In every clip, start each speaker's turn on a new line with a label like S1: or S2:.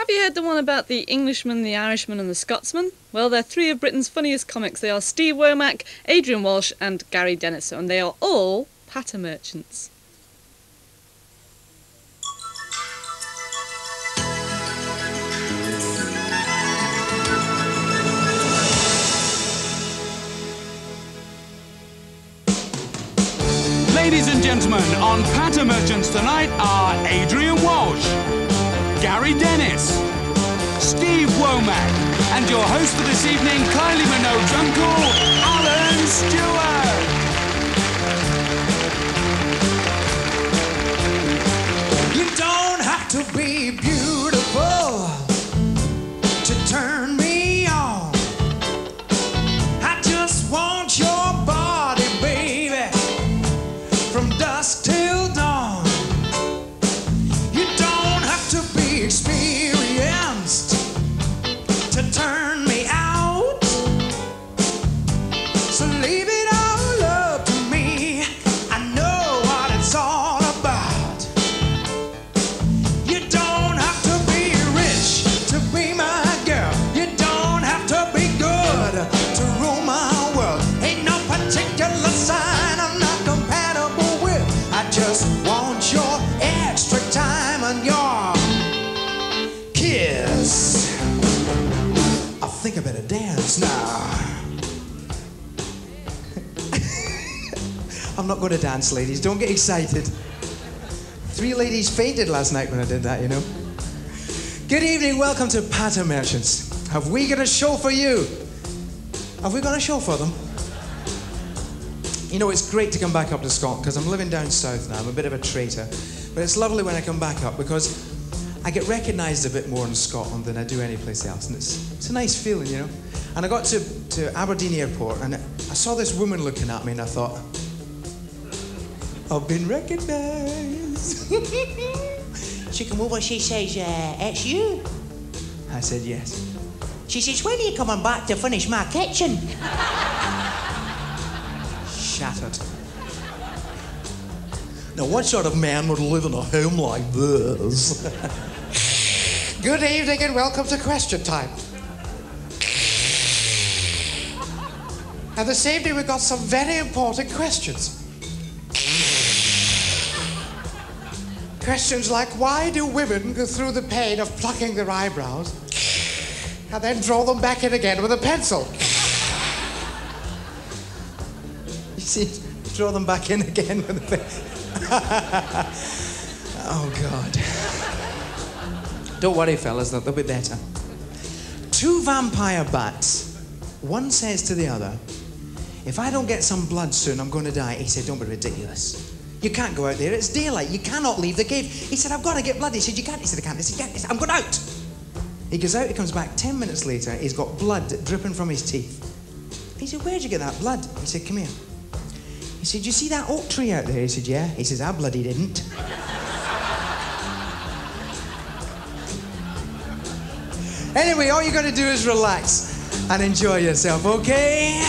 S1: Have you heard the one about the Englishman, the Irishman and the Scotsman? Well, they're three of Britain's funniest comics. They are Steve Womack, Adrien Walsh and Gary Dennis, and they are all patter merchants.
S2: Ladies and gentlemen, on Patter Merchants tonight are Adrien Walsh, Gary Dennis, Steve Womack, and your host for this evening, Kylie Minogue's uncle, Alan Stewart.
S3: You don't have to be beautiful to turn me on. I just want your body, baby, from dusk till dawn. You don't have to be experienced to turn me out. So leave it all up to me. I know what it's all about. You don't have to be rich to be my girl. You don't have to be good to rule my world. Ain't no particular sign I'm not compatible with. I just want your extra time and your kiss. I think I better dance now. I'm not going to dance, ladies. Don't get excited. 3 ladies fainted last night when I did that, you know. Good evening, welcome to Patter Merchants. Have we got a show for you? Have we got a show for them? You know, it's great to come back up to Scotland because I'm living down south now. I'm a bit of a traitor. But it's lovely when I come back up because I get recognised a bit more in Scotland than I do any place else. And it's a nice feeling, you know. And I got to Aberdeen Airport and I saw this woman looking at me and I thought, I've been recognised.
S4: She come over, she says, it's you.
S3: I said, yes.
S4: She says, when are you coming back to finish my kitchen?
S3: Shattered. Now, what sort of man would live in a home like this? Good evening and welcome to Question Time. And this evening we've got some very important questions. Questions like, why do women go through the pain of plucking their eyebrows and then draw them back in again with a pencil? You see, draw them back in again with a pencil. Oh, God. Don't worry, fellas, they'll be better. 2 vampire bats. One says to the other, if I don't get some blood soon, I'm going to die. He said, don't be ridiculous. You can't go out there, it's daylight. You cannot leave the cave. He said, I've got to get blood. He said, you can't. He said, I can't. He said, you can't. He said, I'm going out. He goes out, he comes back 10 minutes later, he's got blood dripping from his teeth. He said, where'd you get that blood? He said, come here. He said, you see that oak tree out there? He said, yeah. He says, I bloody didn't. Anyway, all you got to do is relax and enjoy yourself, okay?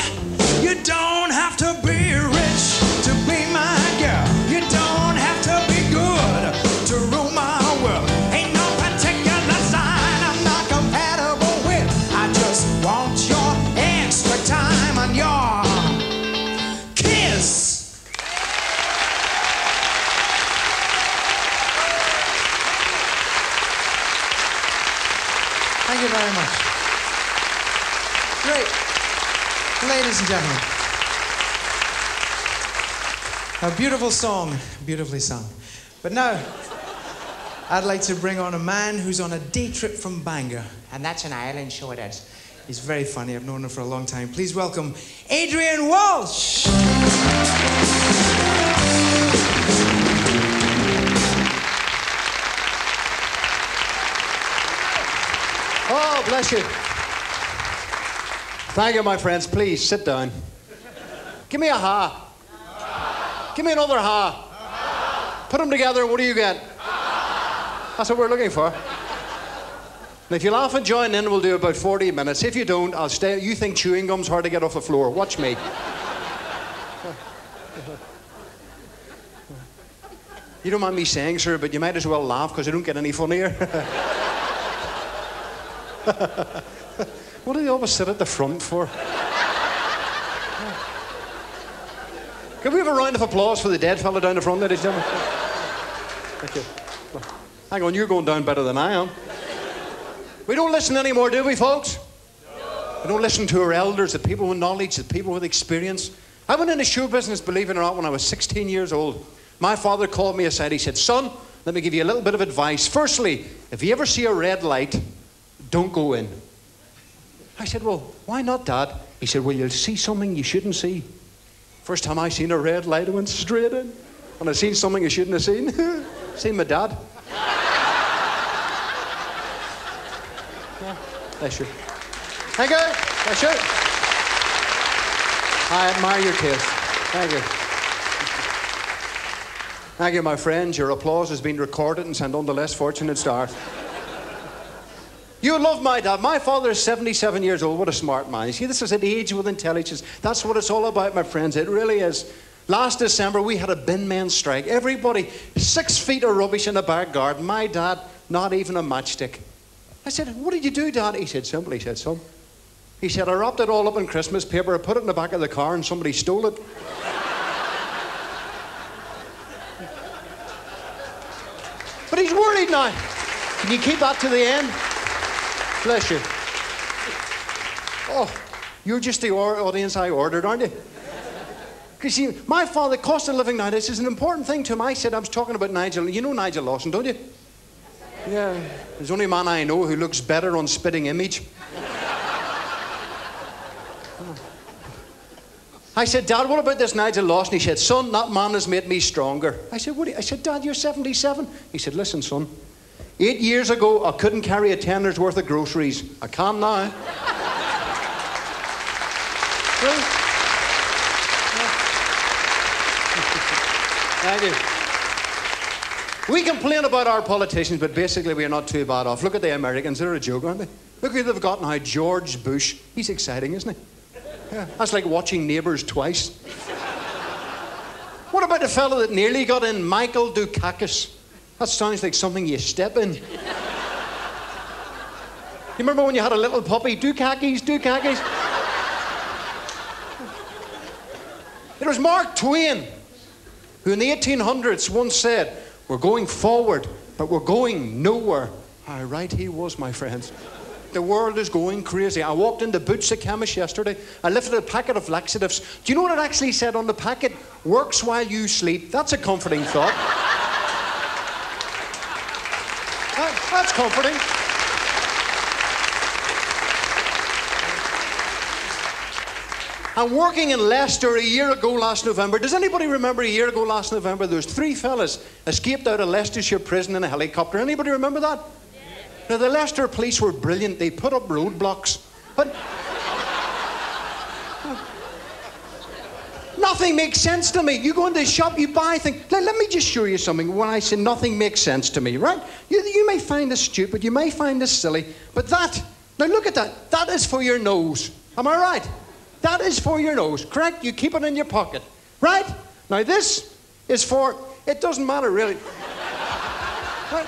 S3: You don't have to be rich to be my girl. You don't have to be good to rule my world. Ain't no particular sign I'm not compatible with. I just want your extra time and your kiss. Thank you very much. Great. Ladies and gentlemen. A beautiful song, beautifully sung. But now, I'd like to bring on a man who's on a day trip from Bangor. And that's an island, so it is. He's very funny, I've known him for a long time. Please welcome Adrien Walsh!
S5: Oh, bless you. Thank you, my friends. Please, sit down. Give me a ha. Give me another ha. Put them together, what do you get? That's what we're looking for. And if you laugh and join in, we'll do about 40 minutes. If you don't, I'll stay. You think chewing gum's hard to get off the floor. Watch me. You don't mind me saying, sir, but you might as well laugh because I don't get any funnier. What do they always sit at the front for? Can we have a round of applause for the dead fella down the front, ladies and gentlemen? Thank you. Hang on, you're going down better than I am. We don't listen anymore, do we, folks? No. We don't listen to our elders, the people with knowledge, the people with experience. I went into show business, believe it or not, when I was 16 years old. My father called me aside. He said, son, let me give you a little bit of advice. Firstly, if you ever see a red light, don't go in. I said, well, why not, Dad? He said, well, you'll see something you shouldn't see. First time I seen a red light, I went straight in. And I seen something I shouldn't have seen. Seen my dad. Yeah, bless you. Thank you. Bless you. I admire your taste. Thank you. Thank you, my friends. Your applause has been recorded and sent on to less fortunate stars. You love my dad. My father is 77 years old. What a smart man. You see, this is an age with intelligence. That's what it's all about, my friends. It really is. Last December, we had a bin men strike. Everybody, 6 feet of rubbish in the back garden. My dad, not even a matchstick. I said, what did you do, Dad? He said, simple. He said, son. He said, I wrapped it all up in Christmas paper, I put it in the back of the car, and somebody stole it. But he's worried now. Can you keep that to the end? Bless you. Oh, you're just the audience I ordered, aren't you? Because see, my father, cost of living now, this is an important thing to him. I said, I was talking about Nigel. You know Nigel Lawson, don't you? Yeah. There's only a man I know who looks better on spitting image. I said, Dad, what about this Nigel Lawson? He said, son, that man has made me stronger. I said, what? I said, Dad, you're 77. He said, listen, son, 8 years ago, I couldn't carry a tenner's worth of groceries. I can now. Really? Thank you. We complain about our politicians, but basically we're not too bad off. Look at the Americans. They're a joke, aren't they? Look who they've got now, George Bush. He's exciting, isn't he? Yeah, that's like watching Neighbours twice. What about the fellow that nearly got in, Michael Dukakis? That sounds like something you step in. You remember when you had a little puppy? Dukakis, Dukakis. It was Mark Twain who in the 1800s once said, we're going forward, but we're going nowhere. How right he was, my friends. The world is going crazy. I walked into Boots, the chemist, yesterday. I lifted a packet of laxatives. Do you know what it actually said on the packet? Works while you sleep. That's a comforting thought. That's comforting. I'm working in Leicester a year ago last November. Does anybody remember a year ago last November? There was 3 fellas escaped out of Leicestershire prison in a helicopter. Anybody remember that? Now, the Leicester police were brilliant. They put up roadblocks. But nothing makes sense to me. You go into the shop, you buy things. Let me just show you something. When I say nothing makes sense to me, right? You may find this stupid, you may find this silly, but that, now look at that. That is for your nose. Am I right? That is for your nose, correct? You keep it in your pocket, right? Now this is for, it doesn't matter really. Right?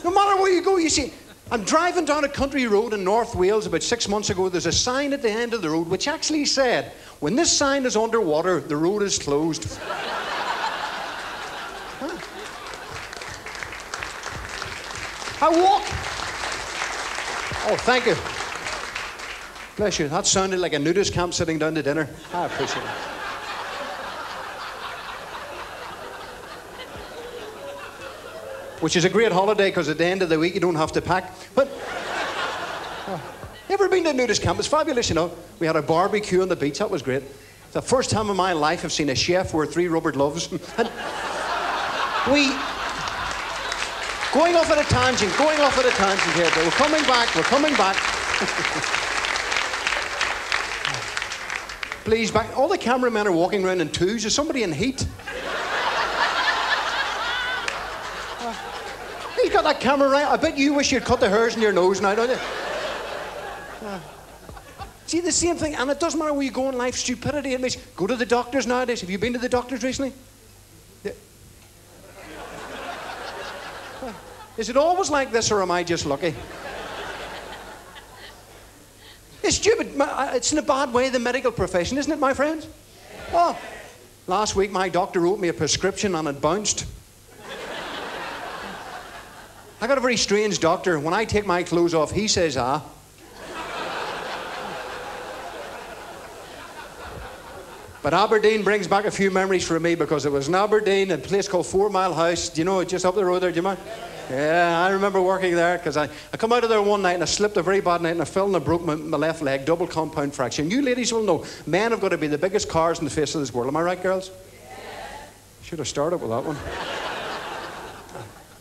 S5: No matter where you go, you see, I'm driving down a country road in North Wales about 6 months ago. There's a sign at the end of the road which actually said, when this sign is underwater, the road is closed. Huh? I walk. Oh, thank you. Bless you. That sounded like a nudist camp sitting down to dinner. I appreciate it. Which is a great holiday because at the end of the week you don't have to pack. But ever been to a nudist camp? It's fabulous, you know. We had a barbecue on the beach. That was great. It's the first time in my life I've seen a chef wear 3 rubber gloves. And we going off at a tangent here, but we're coming back. Please, back. All the cameramen are walking around in 2s. Is somebody in heat? He's got that camera right. I bet you wish you'd cut the hairs in your nose now, don't you? See, the same thing, and it doesn't matter where you go in life, stupidity, it makes, go to the doctors nowadays. Have you been to the doctors recently? Yeah. Is it always like this, or am I just lucky? It's stupid. It's in a bad way, the medical profession, isn't it, my friends? Oh, last week my doctor wrote me a prescription and it bounced. I got a very strange doctor. When I take my clothes off, he says, ah. But Aberdeen brings back a few memories for me, because it was in Aberdeen, a place called 4 Mile House. Do you know it, just up the road there, do you mind? Yeah, I remember working there, because I come out of there one night and I slipped a very bad night and I fell and I broke my left leg, double compound fracture. And you ladies will know, men have got to be the biggest cars in the face of this world. Am I right, girls? Should have started with that one.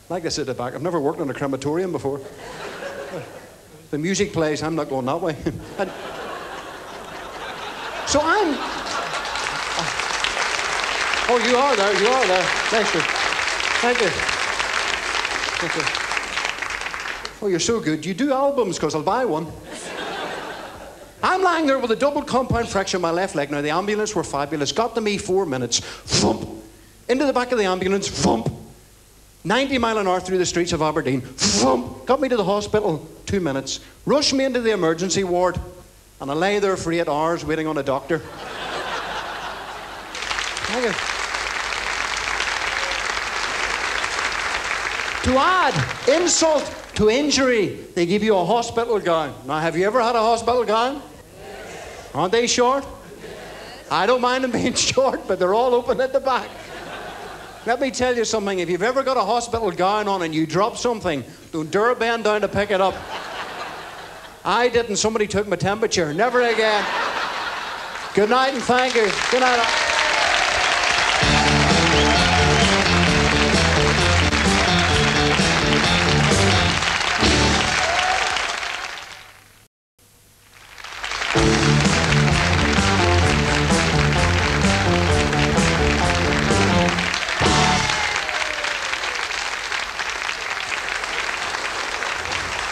S5: Like I said at the back, I've never worked in a crematorium before. The music plays, I'm not going that way. And so oh, you are there, you are there. Thank you. Thank you. Thank you. Oh, you're so good. You do albums, because I'll buy one. I'm lying there with a double compound fracture in my left leg. Now, the ambulance were fabulous. Got to me 4 minutes. Thump. Into the back of the ambulance. Thump. 90 mile an hour through the streets of Aberdeen. Thump. Got me to the hospital. 2 minutes. Rushed me into the emergency ward. And I lay there for 8 hours waiting on a doctor. Thank you. To add insult to injury, they give you a hospital gown. Now, have you ever had a hospital gown? Yes. Aren't they short? Yes. I don't mind them being short, but they're all open at the back. Let me tell you something. If you've ever got a hospital gown on and you drop something, don't dare bend down to pick it up. I didn't. Somebody took my temperature. Never again. Good night and thank you. Good night.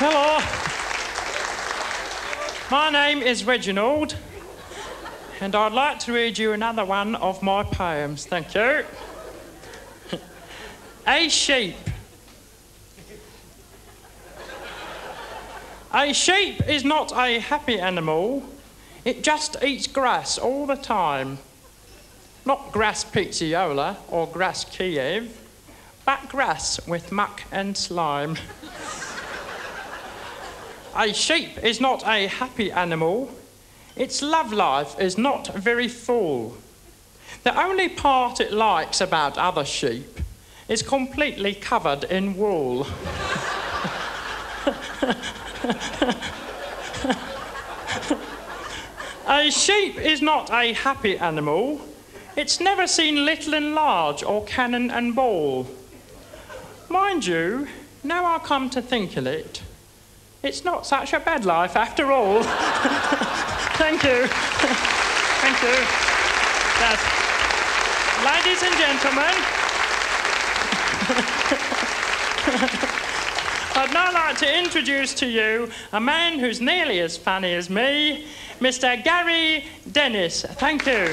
S6: Hello. My name is Reginald, and I'd like to read you another one of my poems. Thank you. A sheep. A sheep is not a happy animal. It just eats grass all the time. Not grass pizziola or grass Kiev, but grass with muck and slime. A sheep is not a happy animal. Its love life is not very full. The only part it likes about other sheep is completely covered in wool. A sheep is not a happy animal. It's never seen little and large or cannon and ball. Mind you, now I come to think of it, it's not such a bad life after all. Thank you. Thank you. Yes. Ladies and gentlemen, I'd now like to introduce to you a man who's nearly as funny as me, Mr. Gary Dennis. Thank you.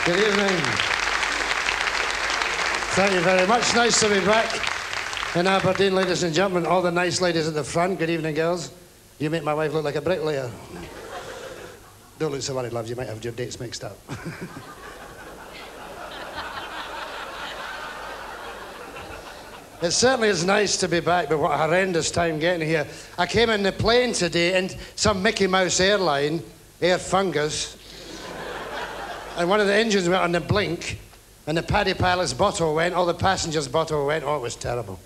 S7: Good evening. Thank you very much. Nice to be back in Aberdeen, ladies and gentlemen. All the nice ladies at the front. Good evening, girls. You make my wife look like a bricklayer. Don't look so worried, love. You might have your dates mixed up. It certainly is nice to be back, but what a horrendous time getting here. I came in the plane today in some Mickey Mouse airline, Air Fungus, and one of the engines went on the blink, and the Paddy Palace bottle went, all the passengers' bottle went. Oh, it was terrible.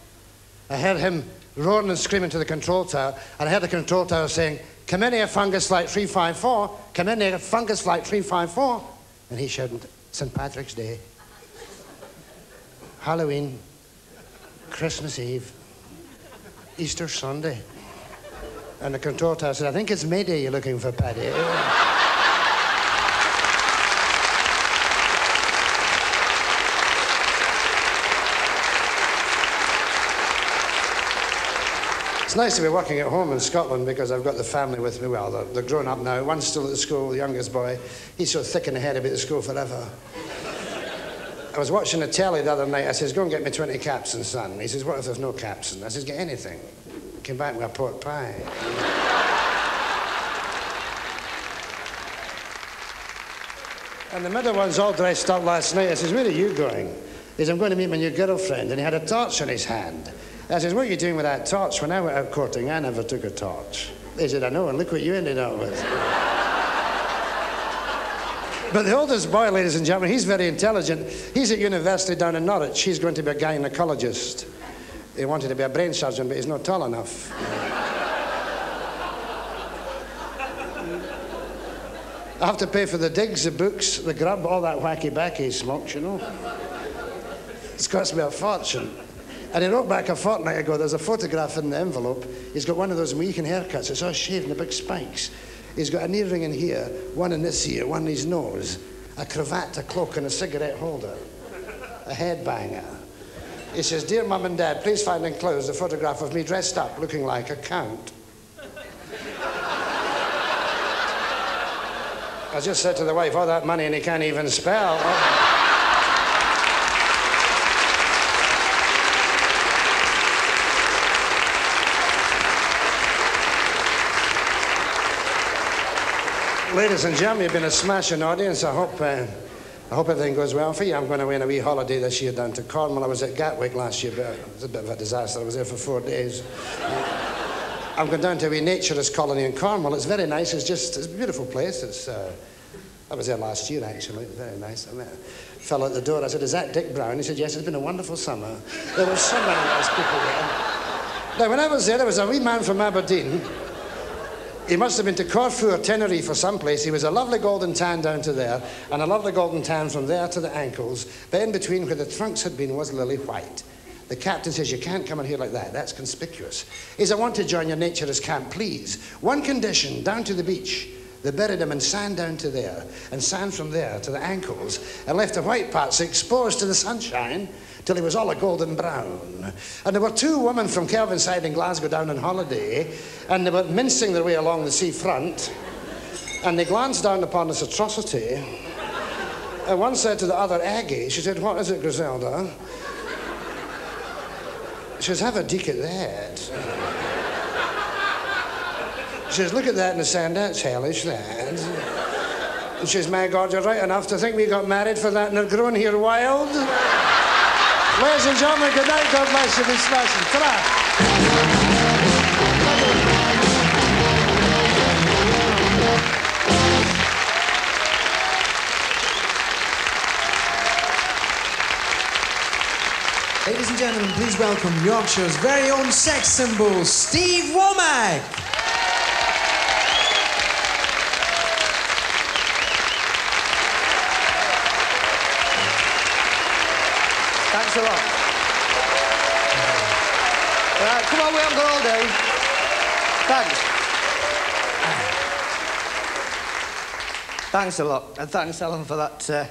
S7: I heard him roaring and screaming to the control tower, and I heard the control tower saying, "Come in here, Fungus Flight 354. Come in here, Fungus Flight 354. And he shouted, St. Patrick's Day, Halloween, Christmas Eve, Easter Sunday. And the control tower said, "I think it's Mayday you're looking for, Paddy." It's nice to be working at home in Scotland because I've got the family with me. Well, they're grown up now. One's still at the school, the youngest boy. He's so thick in the head, he'll be at the school forever. I was watching the telly the other night. I says, go and get me 20 capsins, son. He says, what if there's no capsin? I says, get anything. Came back with a pork pie. And the middle one's all dressed up last night. I says, where are you going? He says, I'm going to meet my new girlfriend. And he had a torch in his hand. I says, what are you doing with that torch? When I went out courting, I never took a torch. He said, I know, and look what you ended up with. But the oldest boy, ladies and gentlemen, he's very intelligent. He's at university down in Norwich. He's going to be a gynecologist. He wanted to be a brain surgeon, but he's not tall enough. I have to pay for the digs, the books, the grub, all that wacky-backy he smokes, you know. It's cost me a fortune. And he wrote back a fortnight ago, there's a photograph in the envelope. He's got one of those Mohican haircuts. It's all shaved and the big spikes. He's got an earring in here, one in this ear, one in his nose, a cravat, a cloak, and a cigarette holder, a headbanger. He says, dear Mum and Dad, please find enclosed a photograph of me dressed up, looking like a count. I just said to the wife, all that money and he can't even spell. Ladies and gentlemen, you've been a smashing audience. I hope everything goes well for you. I'm going away on a wee holiday this year down to Cornwall. I was at Gatwick last year, but it was a bit of a disaster. I was there for 4 days. I'm going down to a wee naturist colony in Cornwall. It's very nice. It's a beautiful place. I was there last year, actually. It was very nice. I met a fellow at the door. I said, is that Dick Brown? He said, yes, it's been a wonderful summer. There were so many nice people there. Now, when I was there was a wee man from Aberdeen. He must have been to Corfu or Tenerife or someplace. He was a lovely golden tan down to there, and a lovely golden tan from there to the ankles. But in between where the trunks had been was lily white. The captain says, you can't come in here like that. That's conspicuous. He says, I want to join your naturist camp, please. One condition, down to the beach. They buried him in sand down to there, and sand from there to the ankles, and left the white parts exposed to the sunshine till he was all a golden brown. And there were 2 women from Kelvinside in Glasgow down on holiday, and they were mincing their way along the seafront, and they glanced down upon this atrocity, and one said to the other, Aggie, she said, what is it, Griselda? She says, have a dig at that. She says, look at that in the sand, that's hellish, that. And she says, my God, you're right enough to think we got married for that and are grown here wild. Ladies and gentlemen, good night, God bless you, be smashing. Ta-ra.
S3: Ladies and gentlemen, please welcome Yorkshire's very own sex symbol, Steve Womack.
S8: Thanks a lot. Right, come on, we haven't got all day. Thanks. Thanks a lot. And thanks, Alan, for that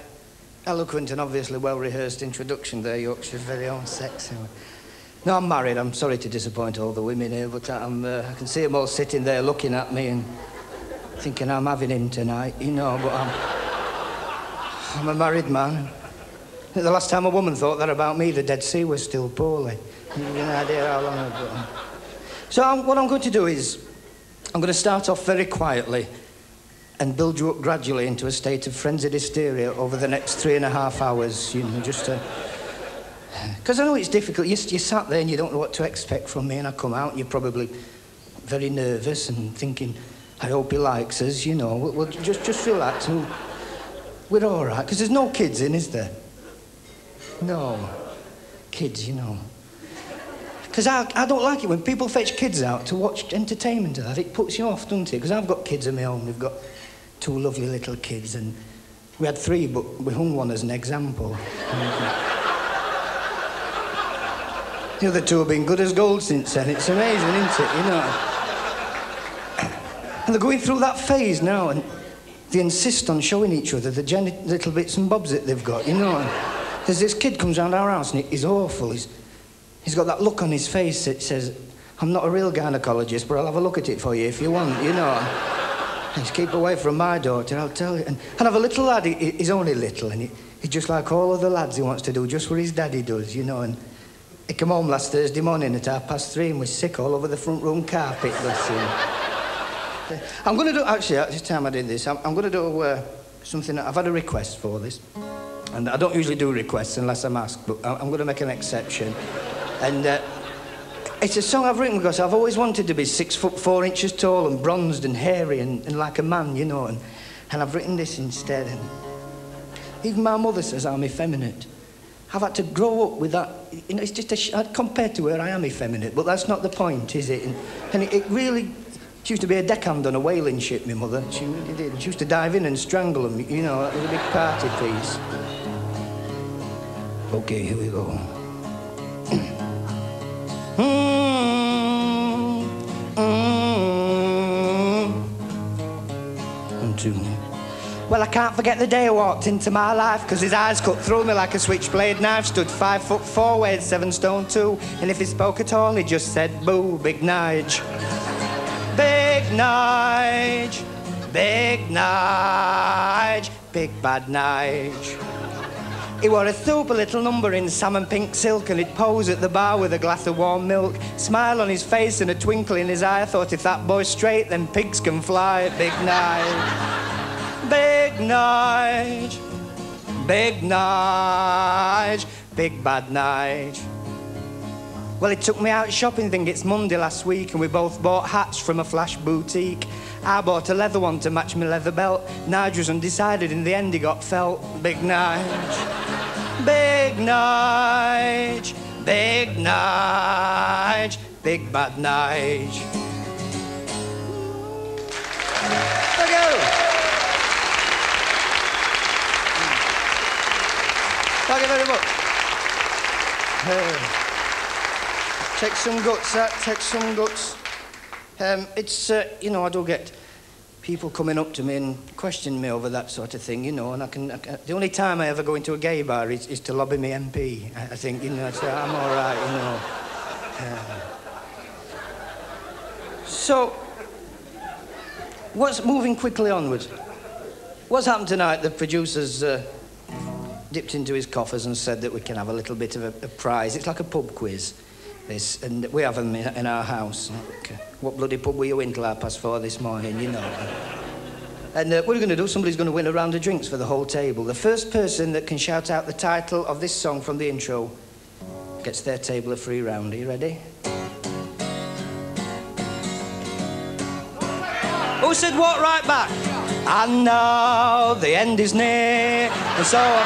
S8: eloquent and obviously well-rehearsed introduction there, Yorkshire's very own sex symbol. No, I'm married. I'm sorry to disappoint all the women here, but I can see them all sitting there looking at me and thinking I'm having him tonight, you know, but I'm a married man. The last time a woman thought that about me, the Dead Sea was still poorly. You have an idea how long ago. So what I'm going to do is, I'm going to start off very quietly and build you up gradually into a state of frenzied hysteria over the next 3.5 hours, you know, just to... Because I know it's difficult. You sat there and you don't know what to expect from me, and I come out and you're probably very nervous and thinking, I hope he likes us, you know. We'll just relax and we're all right. Because there's no kids in, is there? No. Kids, you know. Because I don't like it when people fetch kids out to watch entertainment and that. It puts you off, doesn't it? Because I've got kids of my own. We've got 2 lovely little kids, and we had 3, but we hung one as an example. The other 2 have been good as gold since then. It's amazing, isn't it? You know. And they're going through that phase now, and they insist on showing each other the little bits and bobs that they've got, you know. There's this kid comes round our house and he's awful. He's got that look on his face that says, I'm not a real gynecologist, but I'll have a look at it for you if you want, you know. Just keep away from my daughter, I'll tell you. And I've a little lad, he's only little, and he's just like all other lads. He wants to do just what his daddy does, you know. And he came home last Thursday morning at 3:30 and was sick all over the front room carpet, bless him. I'm going to do, actually, at this time I did this, I'm going to do something. I've had a request for this. And I don't usually do requests unless I'm asked, but I'm going to make an exception. And it's a song I've written because I've always wanted to be 6'4" tall and bronzed and hairy and like a man, you know. And I've written this instead. And even my mother says I'm effeminate. I've had to grow up with that. You know, it's just compared to her, I am effeminate, but that's not the point, is it? And it really. She used to be a deckhand on a whaling ship, my mother. She really did. She used to dive in and strangle them. You know, that was a big party piece. OK, here we go. 1, 2. Well, I can't forget the day I walked into my life, because his eyes cut through me like a switchblade knife. Stood 5'4", weighed 7 stone 2, and if he spoke at all, he just said, boo, Big Nige. Big Nige, Big Nige, Big Bad Nige. He wore a super little number in salmon pink silk, and he'd pose at the bar with a glass of warm milk. Smile on his face and a twinkle in his eye. I thought, if that boy's straight, then pigs can fly. Big Nige, Big Nige, Big Nige, Big Bad Nige. Well, he took me out shopping, think it's Monday last week, and we both bought hats from a flash boutique. I bought a leather one to match my leather belt. Nige was undecided, in the end he got felt. Big Nige, Big Nige, Big Nige, Big Bad Nige. Thank you. Thank you very much. Takes some guts, that. Takes some guts. It's, you know, I do get people coming up to me and questioning me over that sort of thing, you know, and I can the only time I ever go into a gay bar is to lobby me MP. I think, you know, so I'm all right, you know. So, what's moving quickly onwards? What's happened tonight? The producers dipped into his coffers and said that we can have a little bit of a prize. It's like a pub quiz. This, and we have them in our house. Okay. What bloody pub were you in till 4:30 this morning, you know? And what we're going to do, somebody's going to win a round of drinks for the whole table. The first person that can shout out the title of this song from the intro gets their table a free round. Are you ready? Who said what right back? And now the end is near, and so I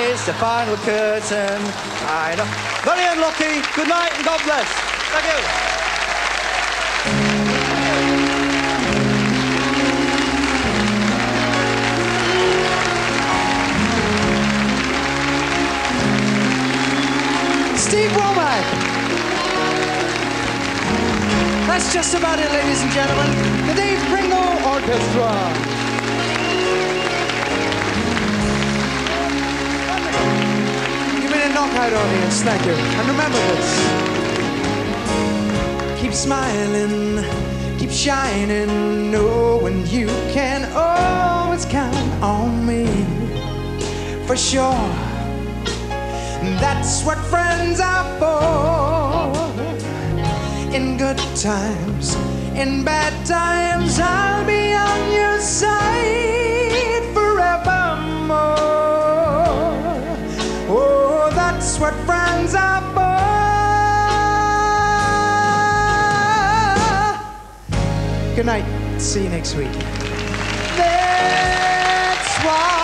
S8: face the final curtain. I know. Very unlucky. Good night and God bless. Thank you.
S3: Steve Womack. That's just about it, ladies and gentlemen. The Dave Pringle Orchestra. Knockout audience, thank you. And remember this. Keep smiling, keep shining, knowing you can always count on me. For sure, that's what friends are for. In good times, in bad times, I'll be on your side forevermore. Oh, that's what friends are for. Good night. See you next week. That's why